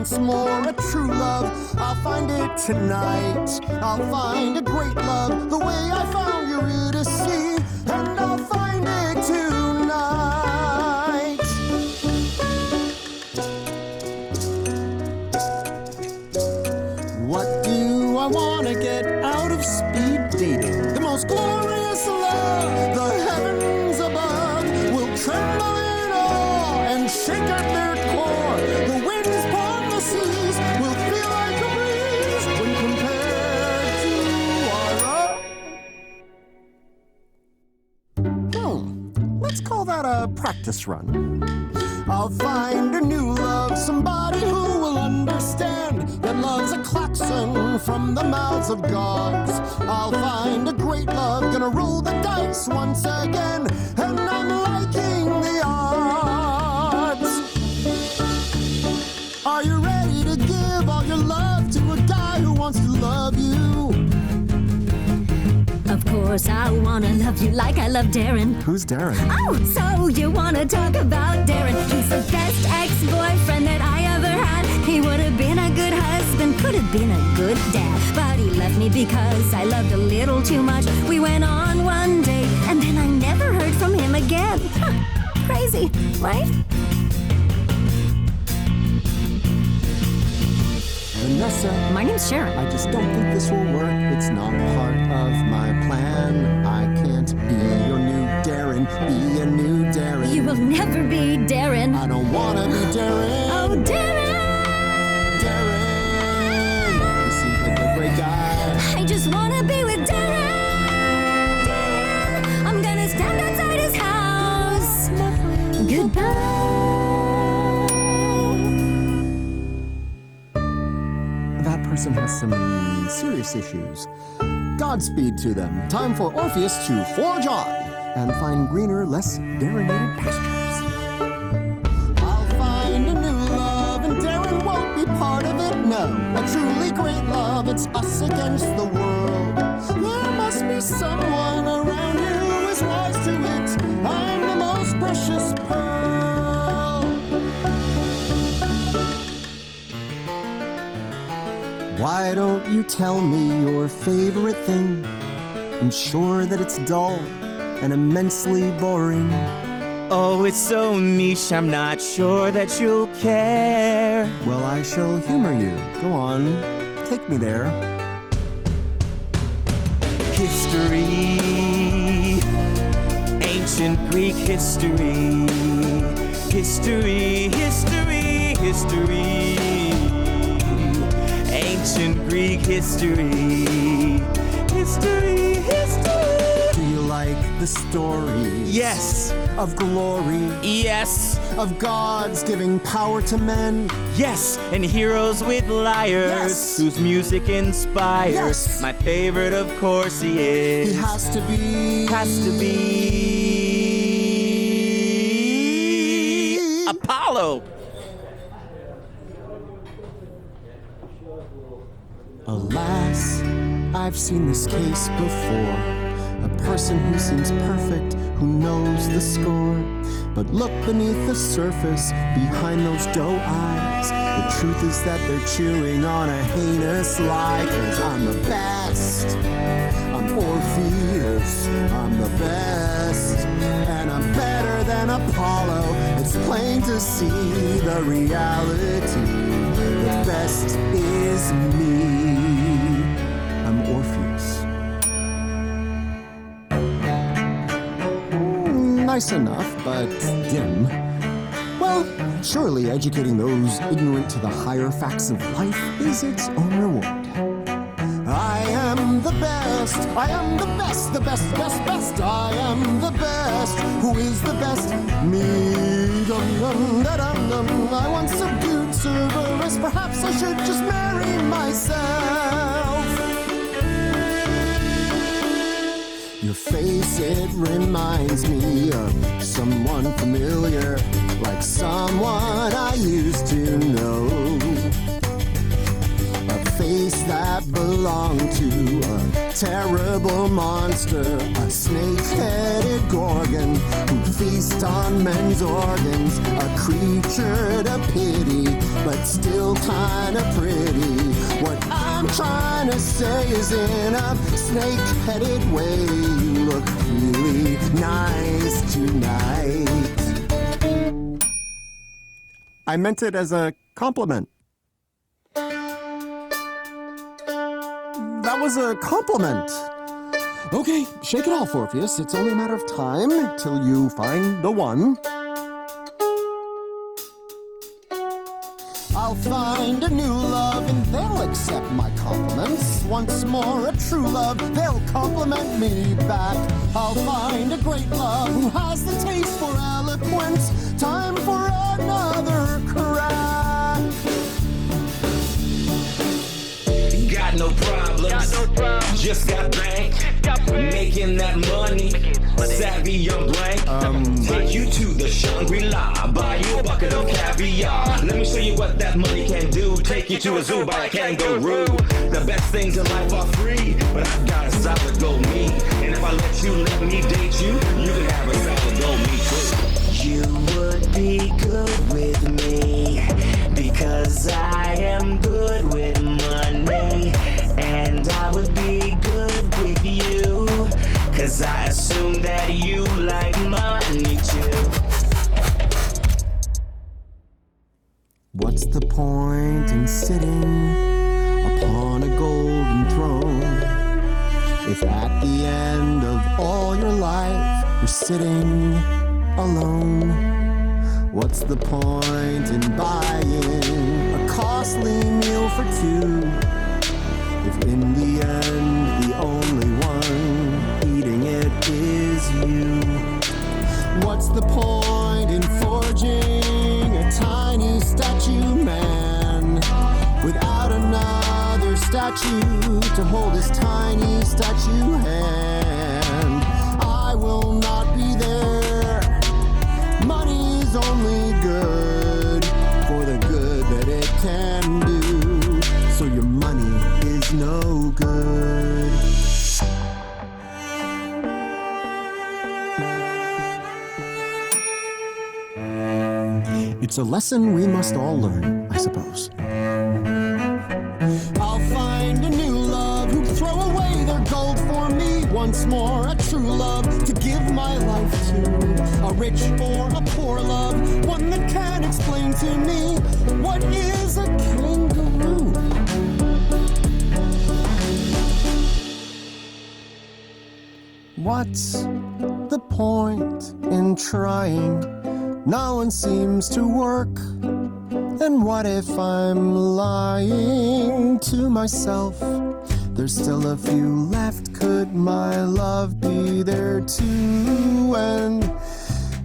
once more a true love. I'll find it tonight. I'll find a great love the way I found Eurydice, and I'll find it tonight. What do I want to get out of speed dating? The most glorious love, the heavens above will tremble in awe and shake at their core. The winds upon the seas will feel like a breeze when compared to our own. Let's call that a practice run. I'll find a new love, somebody who will understand that love's a klaxon from the mouths of gods. I'll find a great love, gonna roll the dice once again, and I'm liking the odds. Are you ready to give all your love to a guy who wants to love you? Of course, I wanna love you like I love Darren. Who's Darren? Oh, so you wanna talk about Darren? He's the best ex-boyfriend that I ever had. He would have been a good husband, could have been a good dad. But he left me because I loved a little too much. We went on one date, and then I never heard from him again. Huh, crazy, right? Vanessa. My name's Sharon. I just don't think this will work. It's not part of my plan. I can't be your new Darren. Be a new Darren. You will never be Darren. I don't wanna be Darren. Oh, Darren! Darren! You seem like a great guy. I just wanna be with Darren. Darren! I'm gonna stand outside his house. Goodbye. That person has some serious issues. Godspeed to them. Time for Orpheus to forge on and find greener, less darrenated pastures. I'll find a new love, and Darren won't be part of it, no. A truly great love, it's us against the world. There must be someone around here who is wise to it. I'm the most precious pearl. Why don't you tell me your favorite thing? I'm sure that it's dull and immensely boring. Oh, it's so niche, I'm not sure that you'll care. Well, I shall humor you. Go on, take me there. History, ancient Greek history. History, history, history. Ancient Greek history. History, history. Do you like the stories? Yes. Of glory? Yes. Of gods giving power to men? Yes, and heroes with lyres, Yes. whose music inspires. Yes. My favorite, of course, he is. He has to be. Apollo. Alas, I've seen this case before. A person who seems perfect, who knows the score. But look beneath the surface, behind those doe eyes. The truth is that they're chewing on a heinous lie. 'Cause I'm the best. I'm Orpheus. I'm the best. And I'm better than Apollo. It's plain to see the reality. The best is me. I'm Orpheus. Nice enough, but dim. Well, surely educating those ignorant to the higher facts of life is its own reward. I am the best. I am the best, the best, best, best. I am the best. Who is the best? Me. Dum, dum, da, dum, dum. I once subdued Cerberus. Perhaps I should just marry myself. Your face, it reminds me of someone familiar, like someone I used to know. A face that belonged to a terrible monster, a snake-headed gorgon who'd feast on men's organs, a creature to pity, but still kinda pretty. What I'm trying to say is in a snake-headed way, you look really nice tonight. I meant it as a compliment. That was a compliment. Okay, shake it off, Orpheus. It's only a matter of time till you find the one. I'll find a new love and they'll accept my compliments. Once more, a true love, they'll compliment me back. I'll find a great love who has the taste for eloquence. Time for another crack. Got no problems, just got bank, making that money, savvy young blank. Take you to the Shangri-La, buy you a bucket of caviar. Let me show you what that money can do. Take you to a zoo, buy a kangaroo. The best things in life are free, but I've got a solid gold me. And if I let me date you, you can have a solid gold me too. You would be good with me, because I am good with money. And I would be good with you, cause I assume that you like money too. What's the point in sitting upon a golden throne if at the end of all your life you're sitting alone? What's the point in buying a costly meal for two if in the end the only one eating it is you? What's the point in forging a tiny statue man without another statue to hold his tiny statue hand? I will not be there. Money's only good for the good that it can do. So your money is no good. It's a lesson we must all learn, I suppose. I'll find a new love who'd throw away their gold for me. Once more, a true love to give my life to. A rich or a poor love, one that can explain to me what is a kangaroo. What's the point in trying? No one seems to work. And what if I'm lying to myself? There's still a few left. Could my love be there too? And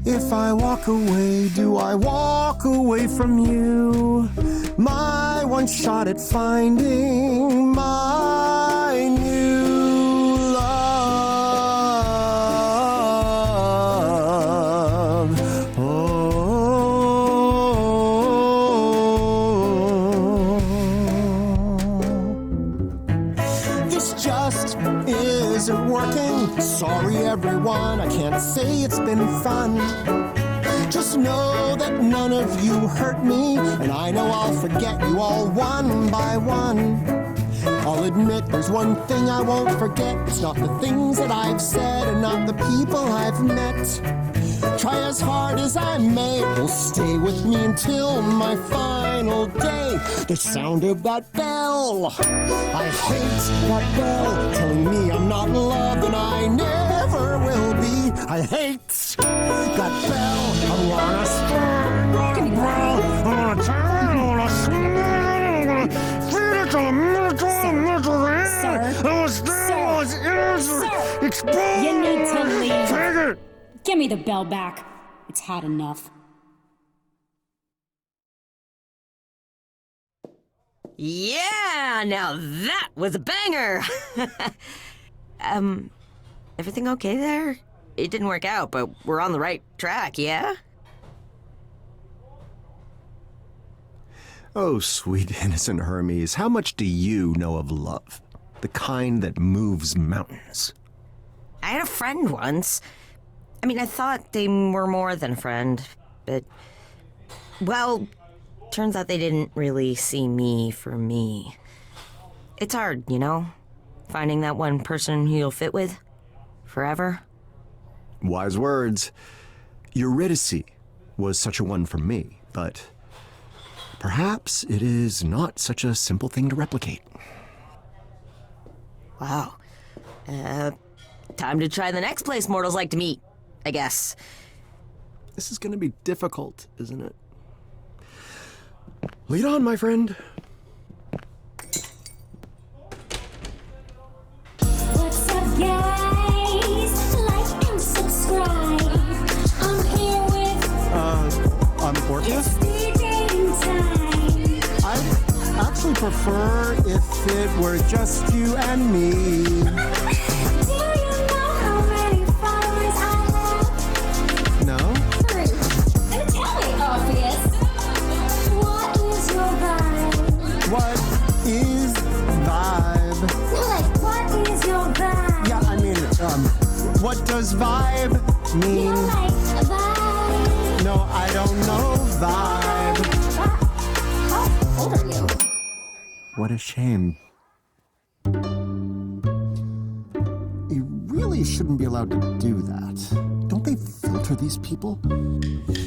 if I walk away, do I walk away from you? My one shot at finding my new love. This just isn't working. Sorry everyone, I can't say it's been fun. Just know that none of you hurt me, and I know I'll forget you all one by one. I'll admit there's one thing I won't forget. It's not the things that I've said and not the people I've met. Try as hard as I may, it will stay with me until my final day. The sound of that bell, I hate that bell, telling me I'm not loved and I never will be. I hate that bell. I wanna spin that bell. I wanna turn, I wanna swing, I wanna feed it to a Sir, you need to leave. Give me the bell back. It's had enough. Yeah, now that was a banger. Everything okay there? It didn't work out, but we're on the right track, yeah? Oh, sweet innocent Hermes, how much do you know of love? The kind that moves mountains. I had a friend once. I mean, I thought they were more than a friend, but... Well, turns out they didn't really see me for me. It's hard, you know? Finding that one person who you'll fit with forever. Wise words. Eurydice was such a one for me, but perhaps it is not such a simple thing to replicate. Wow. Time to try the next place mortals like to meet, I guess. This is going to be difficult, isn't it? Lead on, my friend. What's up, guys? Like and subscribe. I'm here with I'm Orpheus. the dating time. I'd actually prefer if it were just you and me. Do you know how many followers I have? No? 3. Tell me, Orpheus. What is your vibe? What is vibe? Like, what is your vibe? Yeah, I mean, what does vibe You mean? like a vibe? No, I don't know vibe. How old are you? What a shame. You really shouldn't be allowed to do that. Don't they filter these people?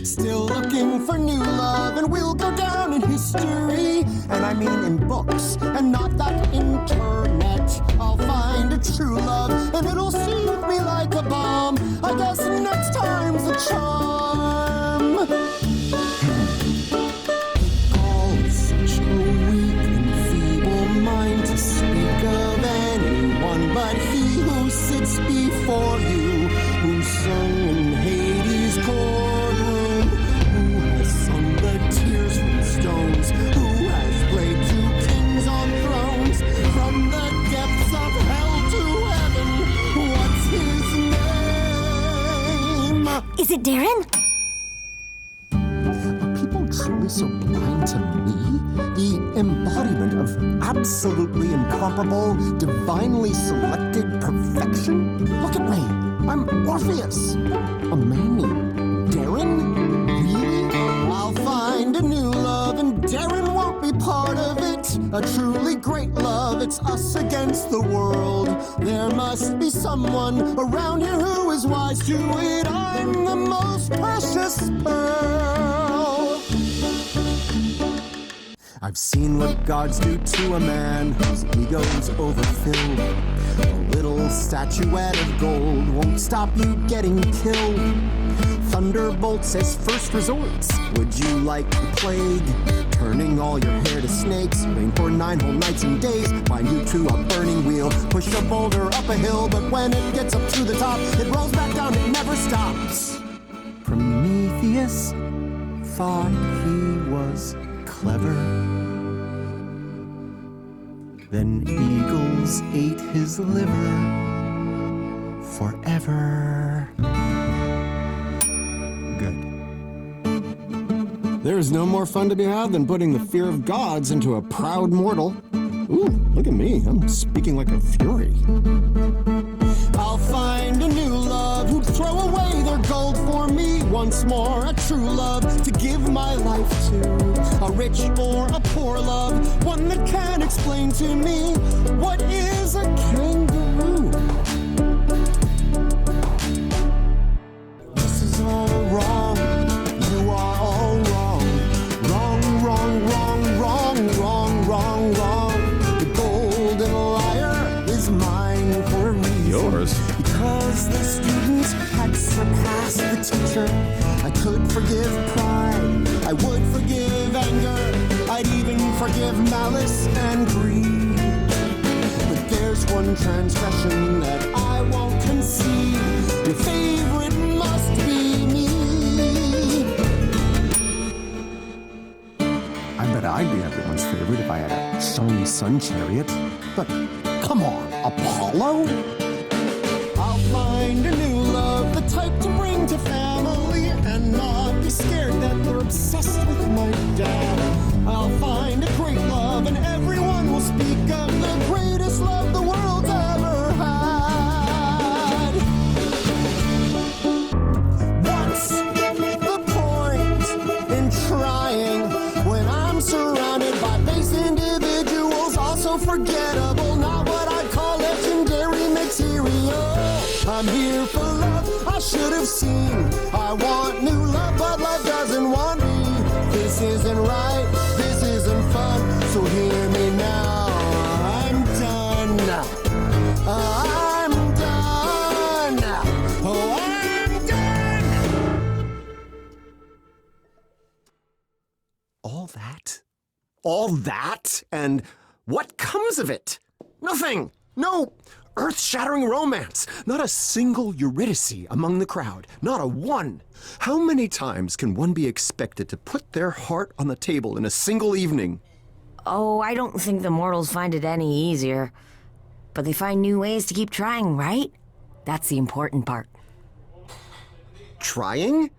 Still looking for new love, and we'll go down in history. And I mean in books, and not that internet. I'll find a true love, and it'll soothe me like a bomb. I guess next time's a charm. All such a weak and feeble mind to speak of anyone but he who sits before you, who sung in Hades' courtroom, who has sung the tears from stones, who has played two kings on thrones, from the depths of hell to heaven. What's his name? Is it Darren? Are people truly so blind to me? The embodiment of absolutely incomparable, divinely selected perfection? Look at me. I'm Orpheus. A man named Darren? Really? I'll find a new love, and Darren won't be part of it. A truly great love, it's us against the world. There must be someone around here who is wise to it. I'm the most precious pearl. I've seen what gods do to a man whose ego's overfilled. A little statuette of gold won't stop you getting killed. Thunderbolts as first resorts. Would you like the plague? Turning all your hair to snakes. Rain for 9 whole nights and days. Bind you to a burning wheel. Push a boulder up a hill, but when it gets up to the top, it rolls back down, it never stops. Prometheus thought he was clever. Then eagles ate his liver forever. Good. There's no more fun to be had than putting the fear of gods into a proud mortal. Ooh, look at me. I'm speaking like a fury. I'll find a new love who'd throw away their gold for me once more. A true love to give my life to. A rich or a poor love, one that can explain to me what is a kangaroo. This is all wrong. You are all wrong. Wrong, wrong, wrong, wrong, wrong, wrong, wrong. The golden lyre is mine for a reason. Yours? Because the student had surpassed the teacher. I could forgive pride. I would forgive anger. I'd even forgive malice and greed. But there's one transgression that I won't concede. Your favorite must be me. I bet I'd be everyone's favorite if I had a shiny sun chariot. But come on, Apollo? I'll find a new love, the type to bring to family, and not be scared that they're obsessed with my dad. I'll find a great love, and everyone will speak of the greatest love the world I'm here for love. I should have seen. I want new love, but life doesn't want me. This isn't right, this isn't fun. So hear me now. I'm done. I'm done. Oh, I'm done. All that? All that? And what comes of it? Nothing. No earth-shattering romance. Not a single Eurydice among the crowd. Not a one. How many times can one be expected to put their heart on the table in a single evening? Oh, I don't think the mortals find it any easier. But they find new ways to keep trying, right? That's the important part. Trying?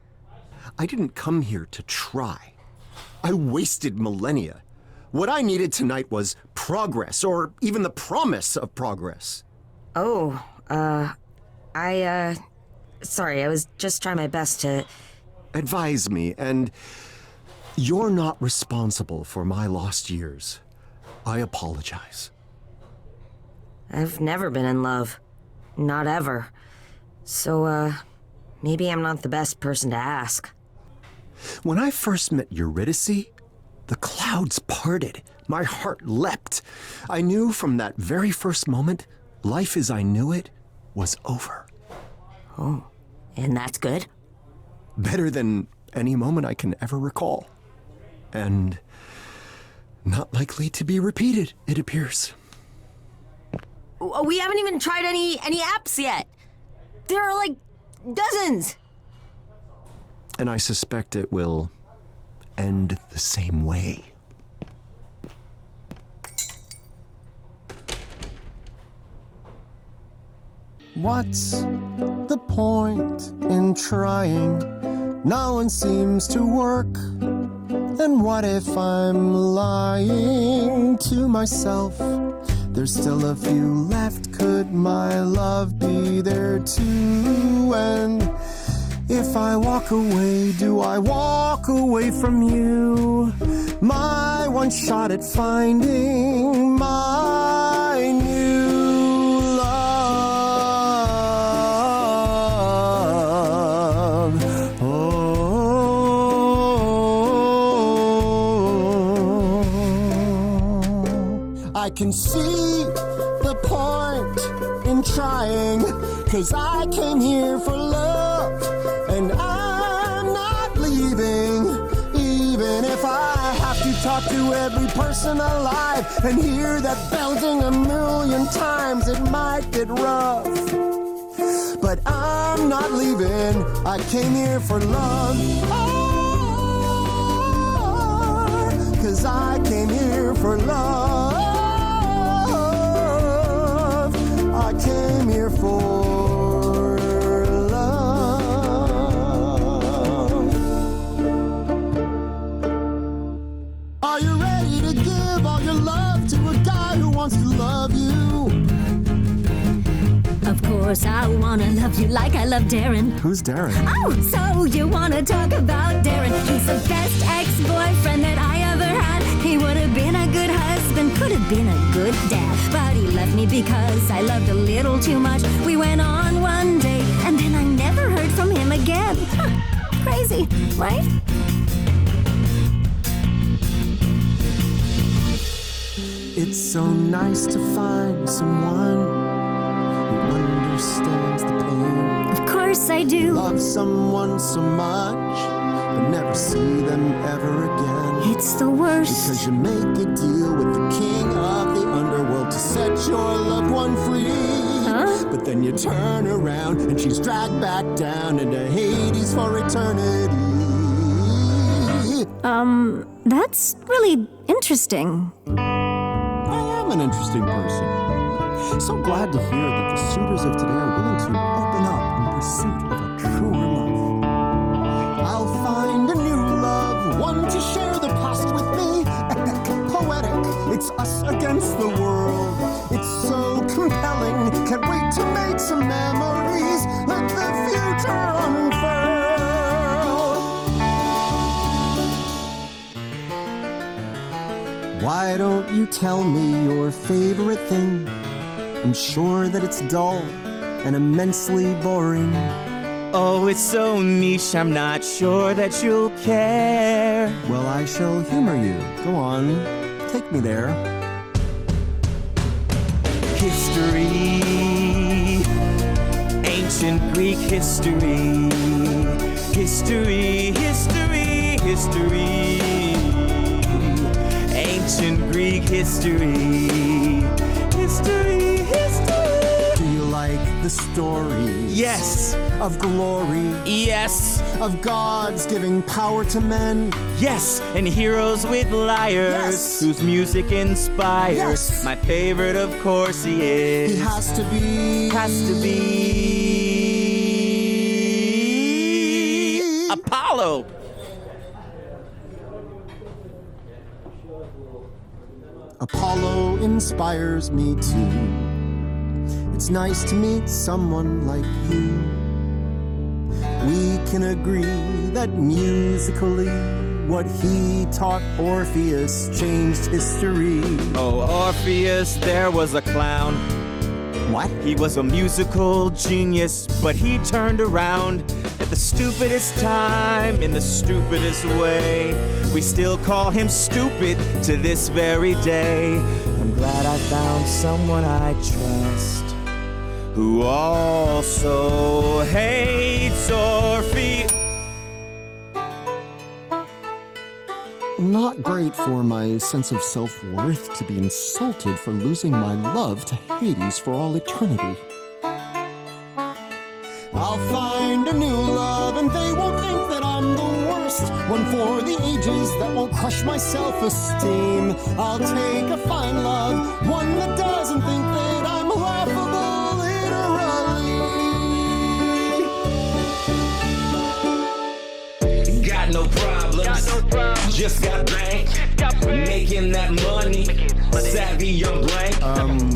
I didn't come here to try. I wasted millennia. What I needed tonight was progress, or even the promise of progress. Oh, sorry, I was just trying my best to... Advise me, and you're not responsible for my lost years. I apologize. I've never been in love. Not ever. So, maybe I'm not the best person to ask. When I first met Eurydice, the clouds parted. My heart leapt. I knew from that very first moment, life as I knew it was over. Oh, and that's good? Better than any moment I can ever recall. And not likely to be repeated, it appears. We haven't even tried any apps yet. There are like dozens. And I suspect it will end the same way. What's the point in trying? No one seems to work. And what if I'm lying to myself? There's still a few left. Could my love be there too? And if I walk away, do I walk away from you? My one shot at finding my new love. Oh, I can see the point in trying, 'cause I came here for love. And I'm not leaving, even if I have to talk to every person alive and hear that belting a million times. It might get rough, but I'm not leaving. I came here for love. Oh, 'cause I came here for love. I came here for wants to love you. Of course, I wanna love you like I love Darren. Who's Darren? Oh, so you wanna talk about Darren? He's the best ex-boyfriend that I ever had. He would have been a good husband, could have been a good dad. But he left me because I loved a little too much. We went on one date, and then I never heard from him again. Crazy, right? It's so nice to find someone who understands the pain. Of course I do. Love someone so much, but never see them ever again. It's the worst. Because you make a deal with the king of the underworld to set your loved one free. Huh? But then you turn around and she's dragged back down into Hades for eternity. That's really interesting. I'm an interesting person. So glad to hear that the suitors of today are willing to open up in pursuit of a truer love. I'll find a new love, one to share the past with me. Epic, poetic, it's us against the world. It's so compelling, can't wait to make some memories. Let the future unfurl. Why don't you tell me your favorite thing? I'm sure that it's dull, and immensely boring. Oh, it's so niche, I'm not sure that you'll care. Well, I shall humor you. Go on, take me there. History, ancient Greek history. History, history, history. Ancient Greek history. History, history. Do you like the stories? Yes, Of glory, yes, of gods giving power to men. yes. And heroes with lyres, Yes. whose music inspires. Yes. My favorite, of course, he is. He has to be. Apollo. Apollo inspires me too. It's nice to meet someone like you. We can agree that musically, what he taught Orpheus changed history. Oh, Orpheus, there was a clown. What? He was a musical genius, but he turned around at the stupidest time in the stupidest way. We still call him stupid to this very day. I'm glad I found someone I trust who also hates Orpheus. Not great for my sense of self-worth to be insulted for losing my love to Hades for all eternity. I'll find a new love and they won't think that I'm the worst. One for the ages that won't crush my self-esteem. I'll take a fine love, one that doesn't think that I'm laughable literally. Got no problems, just got bank, making that money, savvy young blank.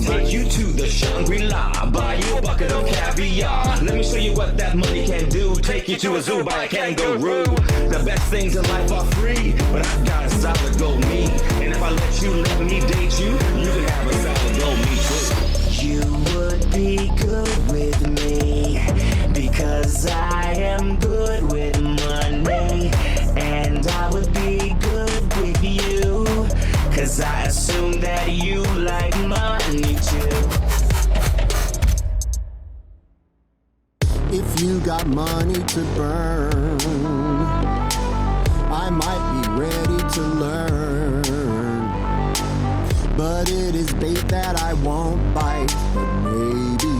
Take you to the Shangri-La, buy you a bucket of caviar. Let me show you what that money can do. Take you to a zoo, buy a kangaroo. The best things in life are free, but I've got a solid gold me. And if I let me date you, you can have a solid gold me too. You would be good with me, because I am good with money. And I would be good with you, cause I assume that you like money too. If you got money to burn, I might be ready to learn. But it is bait that I won't bite. But maybe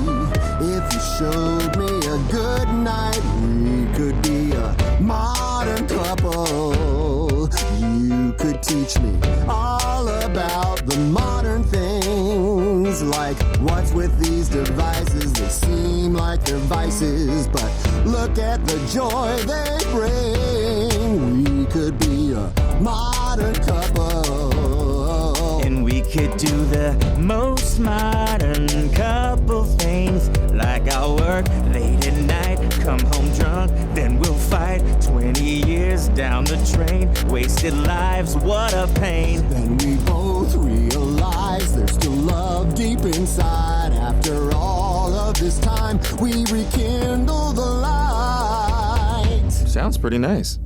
if you showed me a good night, we could be a modern couple. You could teach me all about the modern things, like what's with these devices that seem like they're vices, but look at the joy they bring. We could be a modern couple, And we could do the most modern couple things, like I'll work late at night, come home drunk, then we'll fight. 20 years down the drain, wasted lives, what a pain. then we both realize there's still love deep inside. After all of this time, we rekindle the light. Sounds pretty nice.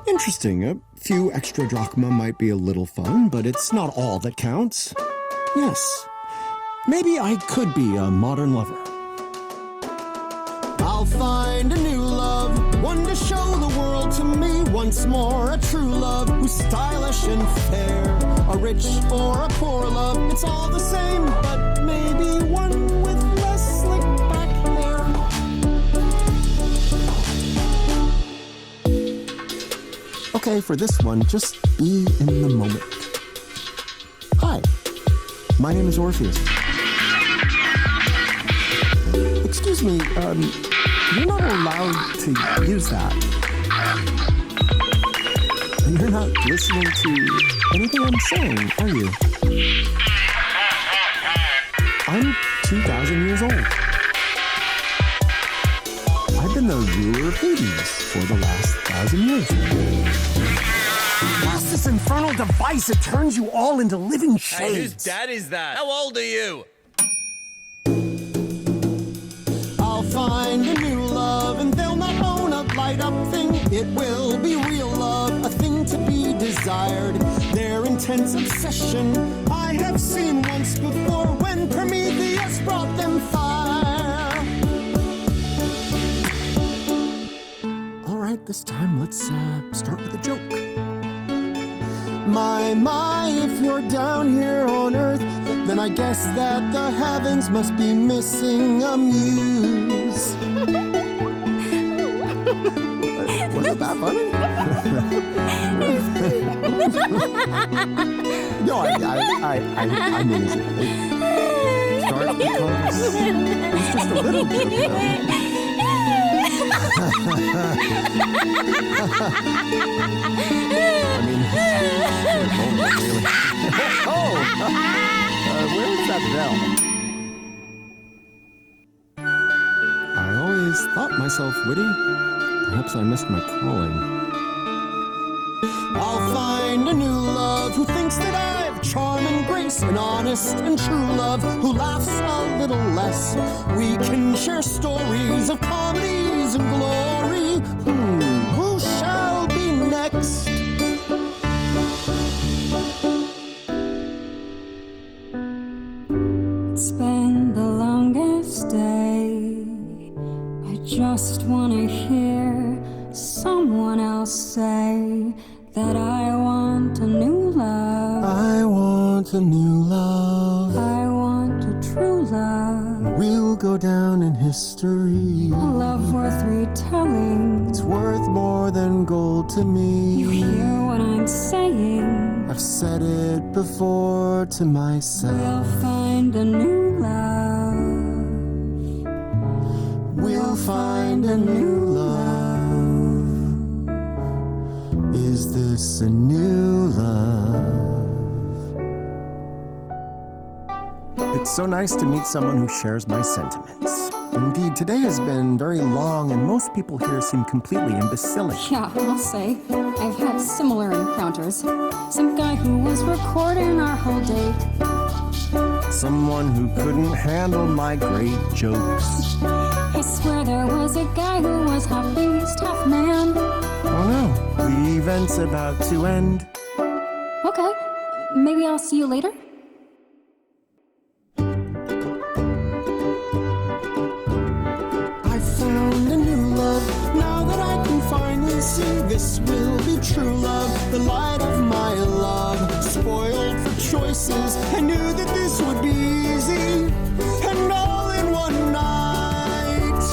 Interesting. A few extra drachma might be a little fun, but it's not all that counts. Yes, maybe I could be a modern lover. I'll find a new love, one to show the world to me once more. A true love who's stylish and fair. A rich or a poor love, it's all the same, but maybe one with less slick back hair. Okay, for this one, just be in the moment. Hi, my name is Orpheus. Excuse me, you're not allowed to use that. You're not listening to anything I'm saying, are you? I'm 2,000 years old. I've been the ruler of Hades for the last 1,000 years. What's this infernal device that turns you all into living Hey, whose shades? dad is that? How old are you? find a new love, and they'll not own a light-up thing. It will be real love, a thing to be desired. Their intense obsession I have seen once before when Prometheus brought them fire. All right, this time let's start with a joke. My, if you're down here on Earth, then I guess that the heavens must be missing a muse. Wasn't that funny? No, I mean it. Start because it's just a little joke. I mean, really. Where's that bell? I always thought myself witty. Perhaps I missed my calling. I'll find a new love who thinks that I've charm and grace, an honest and true love who laughs a little less. We can share stories of comedies and glory. Who shall be next? It's been the longest day. I just wanna hear someone else say that I want a new love. I want a new love. I want a true love. We'll go down in history. A love worth retelling. It's worth more than gold to me. You hear what I'm saying? I've said it before to myself. We'll find a new love. We'll find a new love. Is this a new love? It's so nice to meet someone who shares my sentiments. Indeed, today has been very long, and most people here seem completely imbecilic. Yeah, I'll say. I've had similar encounters. Some guy who was recording our whole date. Someone who couldn't handle my great jokes. I swear there was a guy who was half beast, half man. Oh no, the event's about to end. Okay, maybe I'll see you later? I found a new love, now that I can finally see this will be true love, the light of my love. Spoiled for choices, I knew that this would be easy, and all in one night.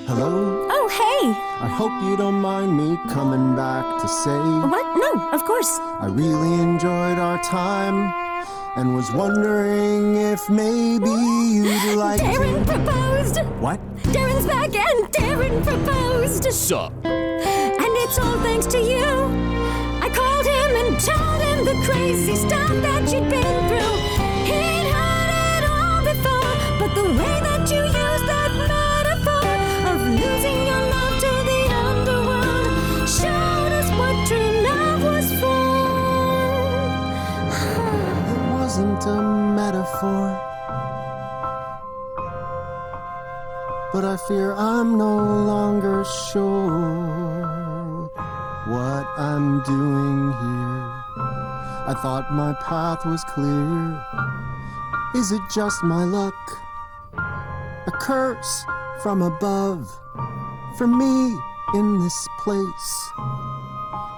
Hello? Oh, hey! I hope you don't mind me coming back to say What? No, of course. I really enjoyed our time and was wondering if maybe you'd like Darren to... proposed! What? Darren's back and Darren proposed! Sup? And it's all thanks to you. I called him and told him the crazy stuff that you'd been through. He'd heard it all before, but the way that you used that metaphor of losing your love to the underworld showed us what true love was for. It wasn't a metaphor, but I fear I'm no longer sure what I'm doing here. I thought my path was clear. Is it just my luck? A curse from above for me in this place.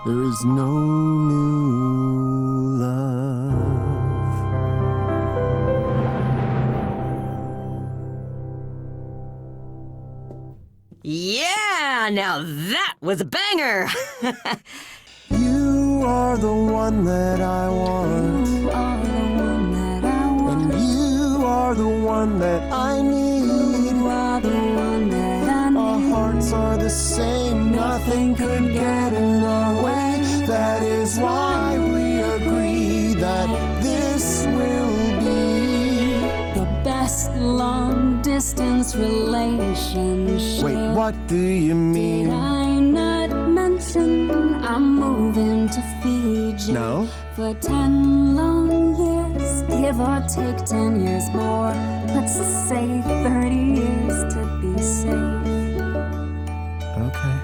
There is no new love. Yeah, now that was a banger. You are the one that I want, You are the one that I want. and you are the one that I need. You are the one that I Our need. hearts are the same, nothing could get in our way. That is why we agree that this will be The best long-distance relationship. Wait, what do you Did mean? I not mention I'm moving to Fiji? No. for 10 long years, give or take 10 years more. Let's say 30 years to be safe. Okay.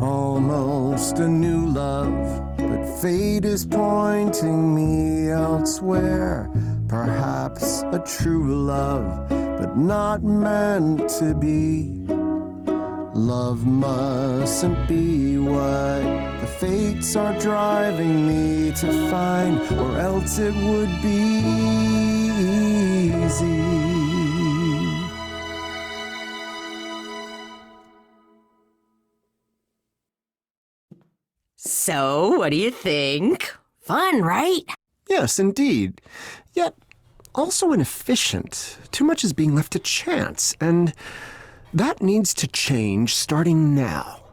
Almost a new love, but fate is pointing me elsewhere. Perhaps a true love, but not meant to be. Love mustn't be what the fates are driving me to find, or else it would be easy. So, what do you think? Fun, right? Yes, indeed. Yet also inefficient. Too much is being left to chance, and that needs to change starting now.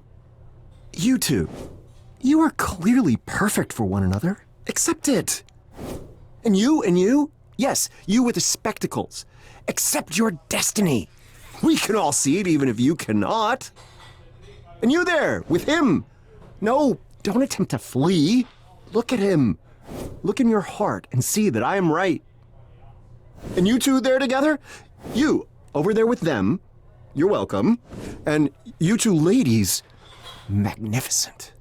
You two, you are clearly perfect for one another. Accept it. And you, yes, you with the spectacles. Accept your destiny. We can all see it, even if you cannot. And you there, with him. No, don't attempt to flee. Look at him. Look in your heart and see that I am right. And you two there together? You, over there with them. You're welcome. And you two ladies, magnificent.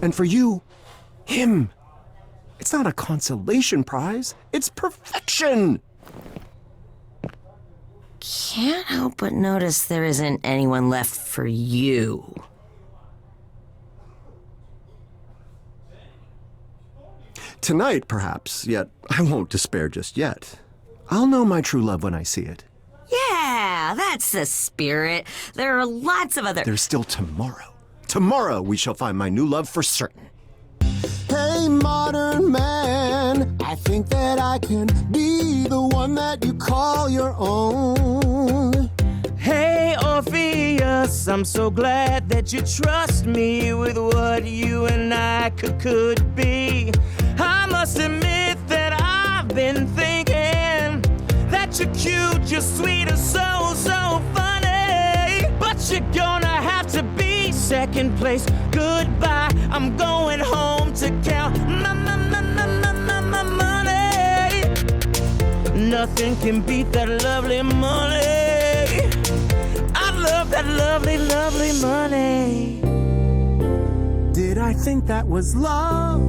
And for you, him. It's not a consolation prize. It's perfection. Can't help but notice there isn't anyone left for you. Tonight, perhaps, yet I won't despair just yet. I'll know my true love when I see it. Yeah, that's the spirit. There are lots of other... There's still tomorrow. Tomorrow we shall find my new love for certain. Hey, modern man, I think that I can be the one that you call your own. Hey, Orpheus, I'm so glad that you trust me with what you and I could be. I must admit that I've been thinking that you're cute, you're sweet, and so funny. But you're gonna have to be second place. Goodbye, I'm going home to count my money. Nothing can beat that lovely money. I love that lovely, lovely money. Did I think that was love?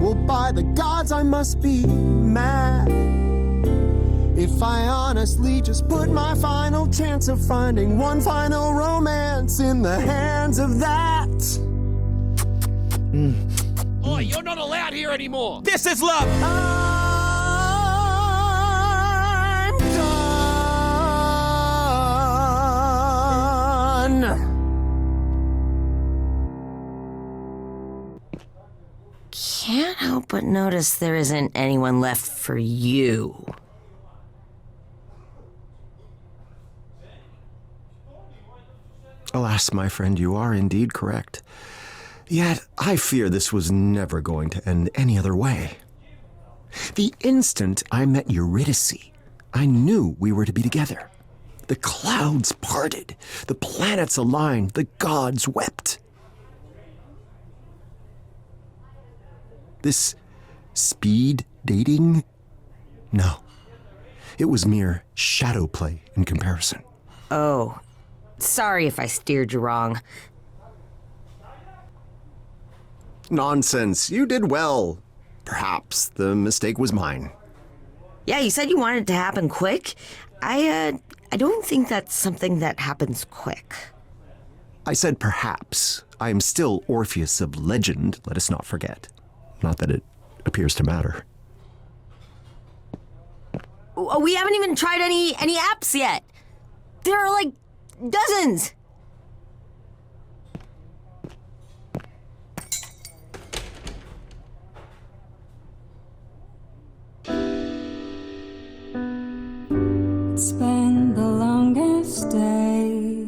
Well, by the gods, I must be mad if I honestly just put my final chance of finding one final romance in the hands of that. Oi, you're not allowed here anymore. This is love. I'm done. Can't help but notice there isn't anyone left for you. Alas, my friend, you are indeed correct. Yet, I fear this was never going to end any other way. The instant I met Eurydice, I knew we were to be together. The clouds parted, the planets aligned, the gods wept. This speed dating? No. It was mere shadow play in comparison. Oh, sorry if I steered you wrong. Nonsense. You did well. Perhaps the mistake was mine. Yeah, you said you wanted it to happen quick. I don't think that's something that happens quick. I said perhaps. I am still Orpheus of legend, let us not forget. Not that it appears to matter. We haven't even tried any apps yet. There are like dozens. It's been the longest day.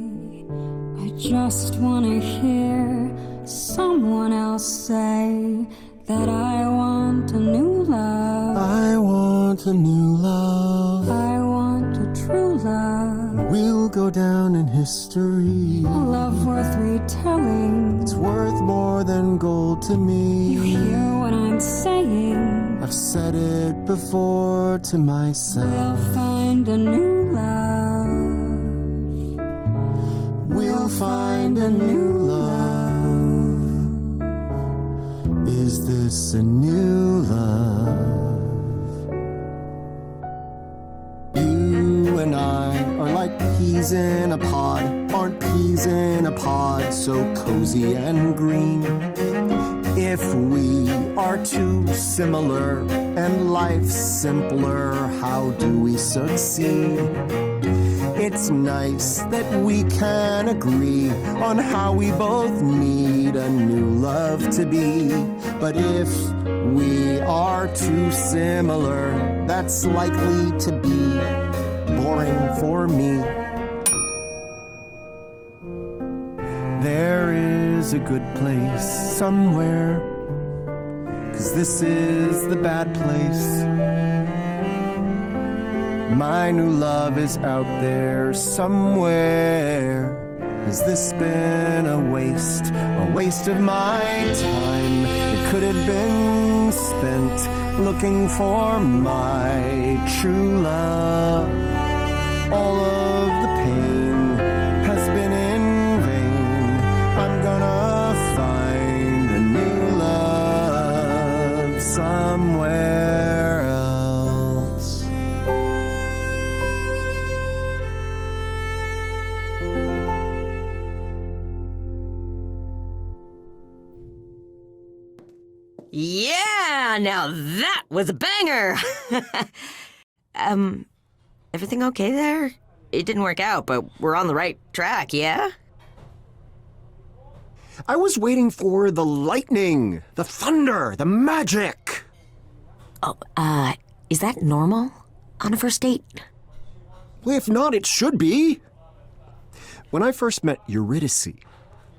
I just wanna hear someone else say that I want a new love. I want a new love. I want a true love. We'll go down in history. A love worth retelling. It's worth more than gold to me. You hear what I'm saying? I've said it before to myself. We'll find a new love. We'll find a new love. Is this a new love? You and I are like peas in a pod. Aren't peas in a pod so cozy and green? If we are too similar and life's simpler, how do we succeed? It's nice that we can agree on how we both need a new love to be. But if we are too similar, that's likely to be boring for me. There is a good place somewhere, 'cause this is the bad place. My new love is out there somewhere. Has this been a waste of my time? It could have been spent looking for my true love. All of the pain has been in vain. I'm gonna find a new love somewhere else. Yeah, now that was a banger. Everything okay there? It didn't work out, but we're on the right track, yeah? I was waiting for the lightning, the thunder, the magic. Oh, is that normal on a first date? Well, if not, it should be. When I first met Eurydice,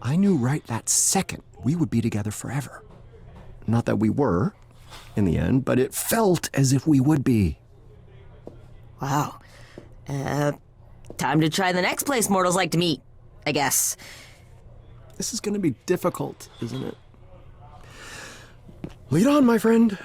I knew right that second we would be together forever. Not that we were, in the end, but it felt as if we would be. Wow. Time to try the next place mortals like to meet, I guess. This is going to be difficult, isn't it? Lead on, my friend.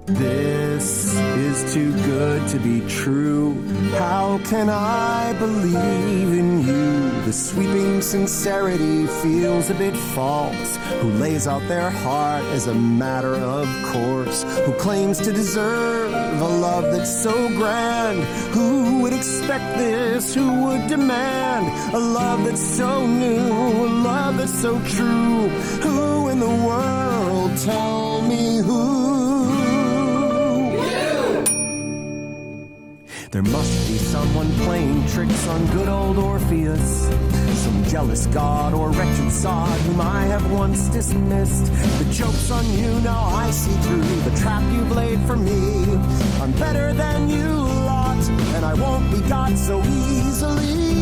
This is too good to be true. How can I believe in you? The sweeping sincerity feels a bit false. Who lays out their heart as a matter of course? Who claims to deserve a love that's so grand? Who would expect this? Who would demand a love that's so new? A love that's so true? Who in the world? Tell me who? There must be someone playing tricks on good old Orpheus. Some jealous god or wretched sod whom I have once dismissed. The joke's on you, now I see through the trap you've laid for me. I'm better than you lot, and I won't be got so easily.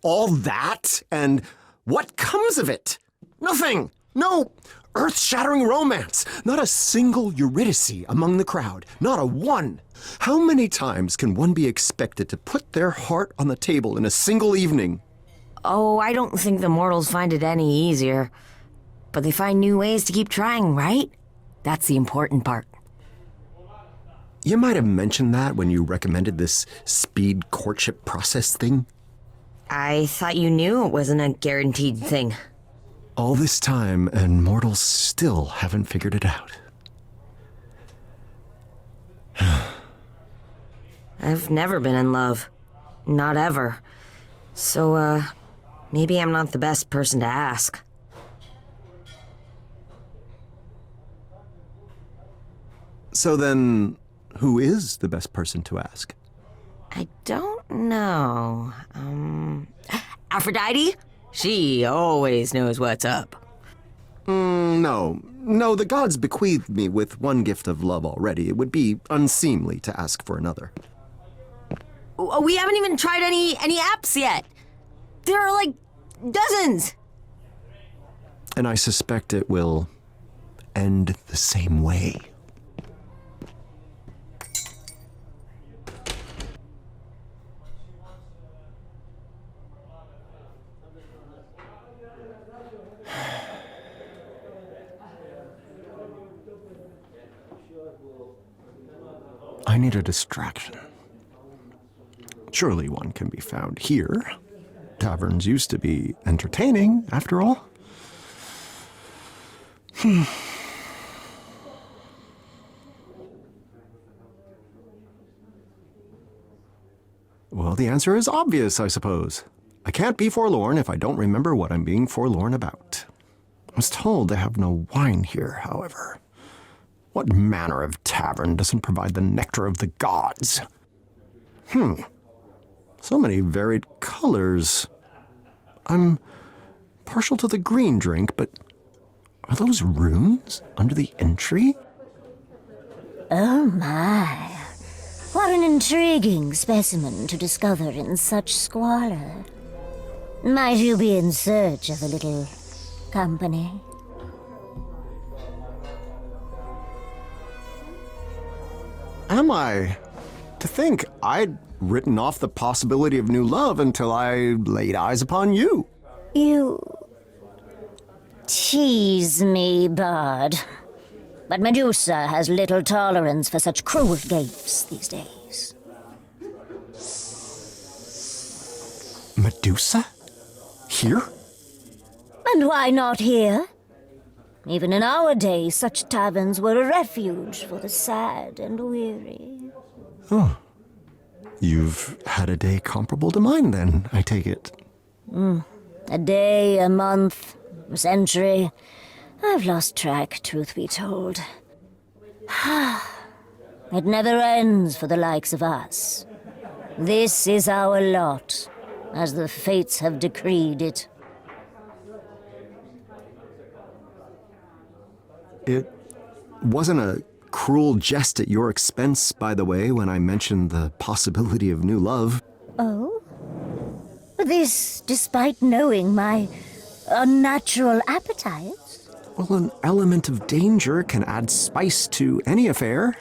All that? And what comes of it? Nothing! No earth-shattering romance! Not a single Eurydice among the crowd. Not a one! How many times can one be expected to put their heart on the table in a single evening? Oh, I don't think the mortals find it any easier. But they find new ways to keep trying, right? That's the important part. You might have mentioned that when you recommended this speed courtship process thing. I thought you knew it wasn't a guaranteed thing. All this time, and mortals still haven't figured it out. I've never been in love. Not ever. So, maybe I'm not the best person to ask. So then, who is the best person to ask? I don't know. Aphrodite? She always knows what's up. No, the gods bequeathed me with one gift of love already. It would be unseemly to ask for another. We haven't even tried any apps yet. There are like dozens. And I suspect it will end the same way. I need a distraction. Surely one can be found here. Taverns used to be entertaining, after all. Well, the answer is obvious, I suppose. I can't be forlorn if I don't remember what I'm being forlorn about. I was told they have no wine here, however. What manner of tavern doesn't provide the nectar of the gods? So many varied colors. I'm partial to the green drink, but are those runes under the entry? Oh my. What an intriguing specimen to discover in such squalor. Might you be in search of a little company? Am I? To think I'd written off the possibility of new love until I laid eyes upon you. You tease me, Bard. But Medusa has little tolerance for such cruel gapes these days. Medusa? Here? And why not here? Even in our day, such taverns were a refuge for the sad and weary. Oh. You've had a day comparable to mine, then, I take it. A day, a month, a century. I've lost track, truth be told. It never ends for the likes of us. This is our lot, as the fates have decreed it. It wasn't a cruel jest at your expense, by the way, when I mentioned the possibility of new love. Oh? This despite knowing my unnatural appetites? Well, an element of danger can add spice to any affair.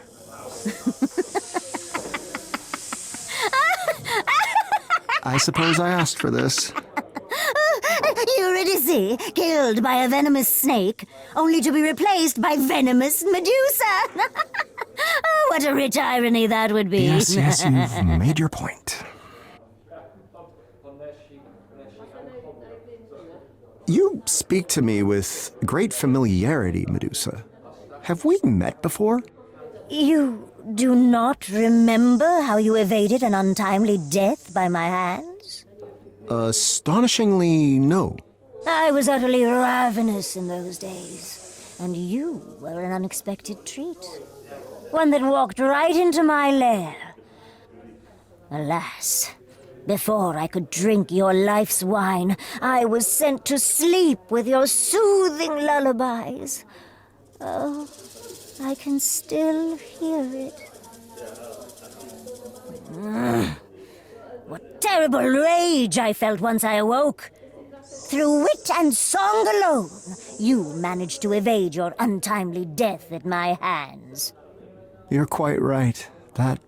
I suppose I asked for this. Eurydice, killed by a venomous snake, only to be replaced by venomous Medusa. Oh, what a rich irony that would be. Yes, you've made your point. You speak to me with great familiarity, Medusa. Have we met before? You do not remember how you evaded an untimely death by my hands? Astonishingly, no. I was utterly ravenous in those days, and you were an unexpected treat. One that walked right into my lair. Alas, before I could drink your life's wine, I was sent to sleep with your soothing lullabies. Oh, I can still hear it. What terrible rage I felt once I awoke. Through wit and song alone, you managed to evade your untimely death at my hands. You're quite right. That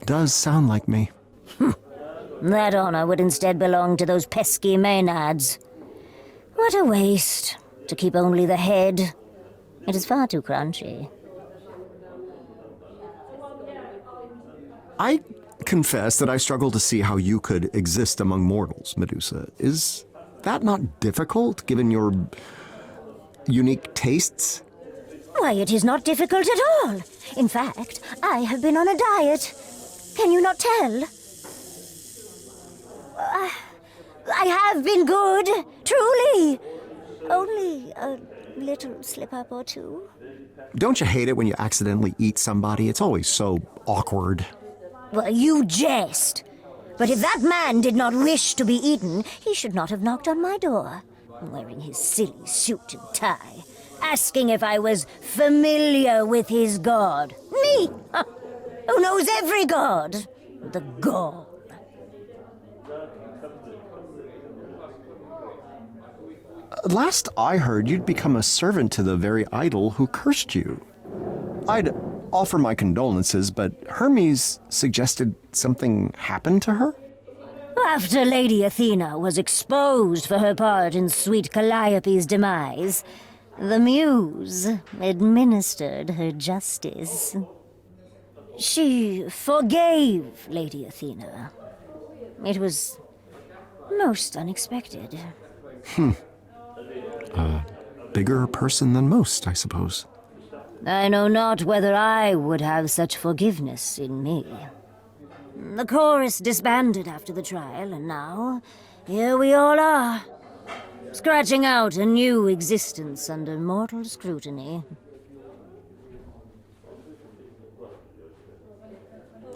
does sound like me. That honor would instead belong to those pesky Maenads. What a waste, to keep only the head. It is far too crunchy. I confess that I struggle to see how you could exist among mortals, Medusa. Is that not difficult, given your unique tastes? Why, it is not difficult at all. In fact, I have been on a diet. Can you not tell? I have been good, truly. Only a little slip-up or two. Don't you hate it when you accidentally eat somebody? It's always so awkward. Well, you jest. But if that man did not wish to be eaten, he should not have knocked on my door, wearing his silly suit and tie, asking if I was familiar with his god. Me, who knows every god. The god. Last I heard, you'd become a servant to the very idol who cursed you. I'd offer my condolences, but Hermes suggested something happened to her? After Lady Athena was exposed for her part in sweet Calliope's demise, the Muse administered her justice. She forgave Lady Athena. It was most unexpected. Bigger person than most, I suppose. I know not whether I would have such forgiveness in me. The chorus disbanded after the trial, and now here we all are, scratching out a new existence under mortal scrutiny.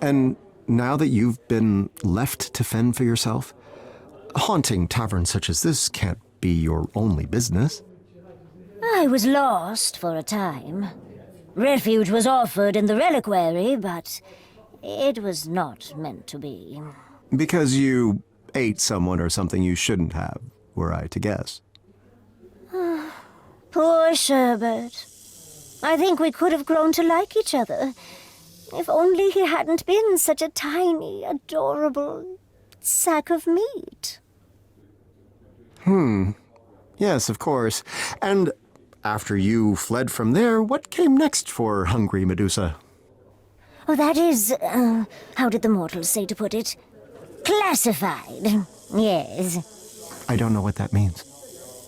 And now that you've been left to fend for yourself, haunting taverns such as this can't be your only business. I was lost for a time. Refuge was offered in the reliquary, but it was not meant to be. Because you ate someone or something you shouldn't have, were I to guess. Poor Sherbert. I think we could have grown to like each other, if only he hadn't been such a tiny, adorable sack of meat. Yes, of course. And after you fled from there, what came next for hungry Medusa? Oh, that is, how did the mortals say to put it? Classified. Yes. I don't know what that means.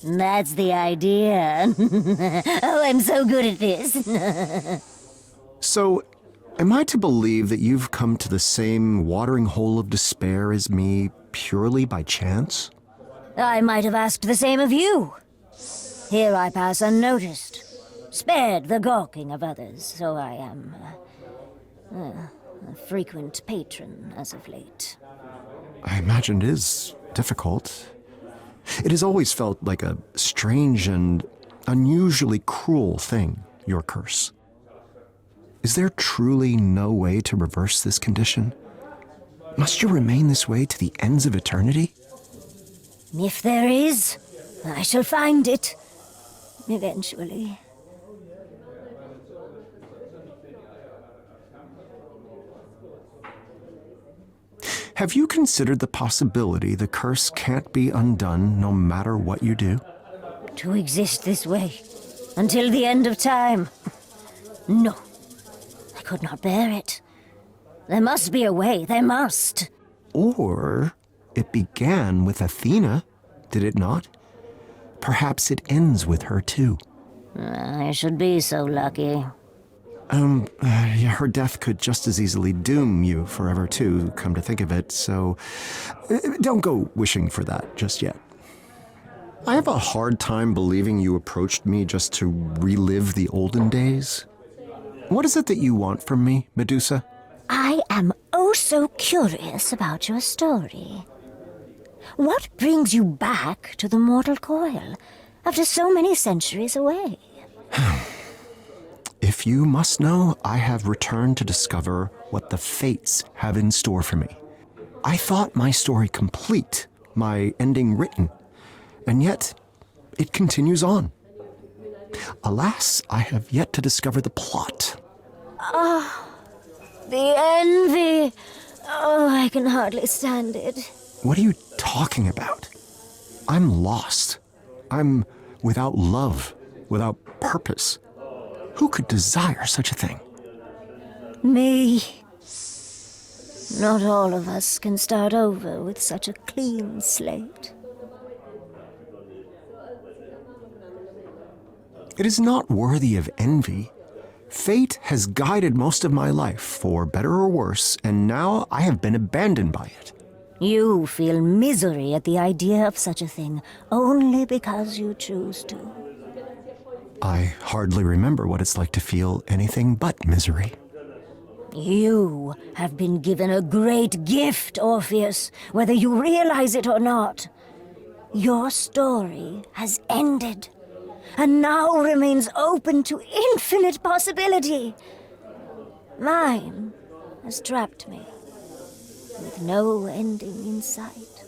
That's the idea. Oh, I'm so good at this. So, am I to believe that you've come to the same watering hole of despair as me purely by chance? I might have asked the same of you. Here I pass unnoticed, spared the gawking of others, so I am a frequent patron as of late. I imagine it is difficult. It has always felt like a strange and unusually cruel thing, your curse. Is there truly no way to reverse this condition? Must you remain this way to the ends of eternity? If there is, I shall find it. Eventually. Have you considered the possibility the curse can't be undone no matter what you do? To exist this way, until the end of time. No, I could not bear it. There must be a way, there must. Or it began with Athena, did it not? Perhaps it ends with her too. I should be so lucky. Her death could just as easily doom you forever too, come to think of it, so don't go wishing for that just yet. I have a hard time believing you approached me just to relive the olden days. What is it that you want from me, Medusa? I am oh so curious about your story. What brings you back to the mortal coil after so many centuries away? If you must know, I have returned to discover what the fates have in store for me. I thought my story complete, my ending written, and yet it continues on. Alas, I have yet to discover the plot. The envy! Oh, I can hardly stand it. What are you talking about? I'm lost. I'm without love, without purpose. Who could desire such a thing? Me. Not all of us can start over with such a clean slate. It is not worthy of envy. Fate has guided most of my life, for better or worse, and now I have been abandoned by it. You feel misery at the idea of such a thing only because you choose to. I hardly remember what it's like to feel anything but misery. You have been given a great gift, Orpheus, whether you realize it or not. Your story has ended, and now remains open to infinite possibility. Mine has trapped me, with no ending in sight.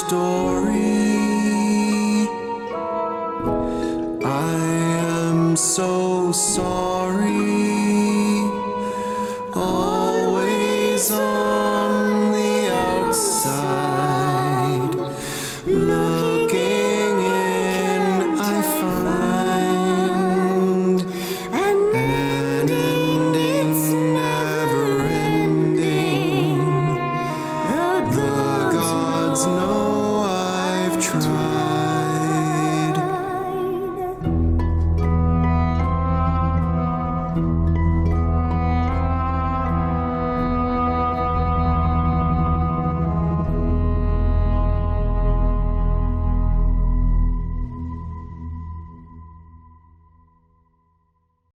story. I am so sorry.